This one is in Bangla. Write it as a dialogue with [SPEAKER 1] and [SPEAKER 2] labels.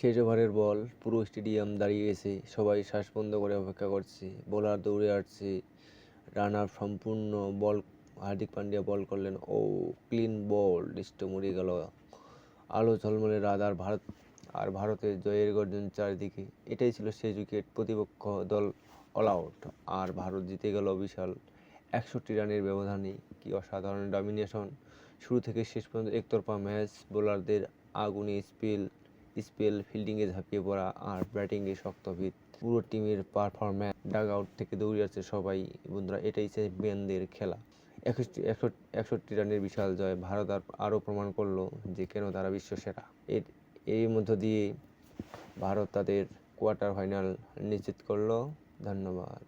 [SPEAKER 1] শেষ ওভারের বল, পুরো স্টেডিয়াম দাঁড়িয়ে গেছে, সবাই শ্বাস বন্ধ করে অপেক্ষা করছে। বোলার দৌড়ে আসছে, রানার সম্পূর্ণ বল, হার্দিক পান্ডিয়া বল করলেন, ও ক্লিন বল, লিস্ট মরে গেল। আলো ঝলমলে রাত, আর ভারতের জয়ের গর্জন চারিদিকে। এটাই ছিল শেষ উইকেট, প্রতিপক্ষ দল অল আউট, আর ভারত জিতে গেল বিশাল 61 রানের ব্যবধানে। কি অসাধারণ ডমিনেশন, শুরু থেকে শেষ পর্যন্ত একতরফা ম্যাচ, বোলারদের আগুনে স্পেল, ফিল্ডিংয়ে ঝাঁপিয়ে পড়া আর ব্যাটিংয়ে শক্ত ভিত। পুরো টিমের পারফরম্যান্স, ডাগ আউট থেকে দৌড়ে আসছে সবাই। বন্ধুরা, এটাই চ্যাম্পিয়নদের খেলা। 61 রানের বিশাল জয়, ভারত আরও প্রমাণ করলো যে কেন তারা বিশ্বসেরা। এর মধ্য দিয়ে ভারত তাদের কোয়ার্টার ফাইনাল নিশ্চিত করলো। ধন্যবাদ।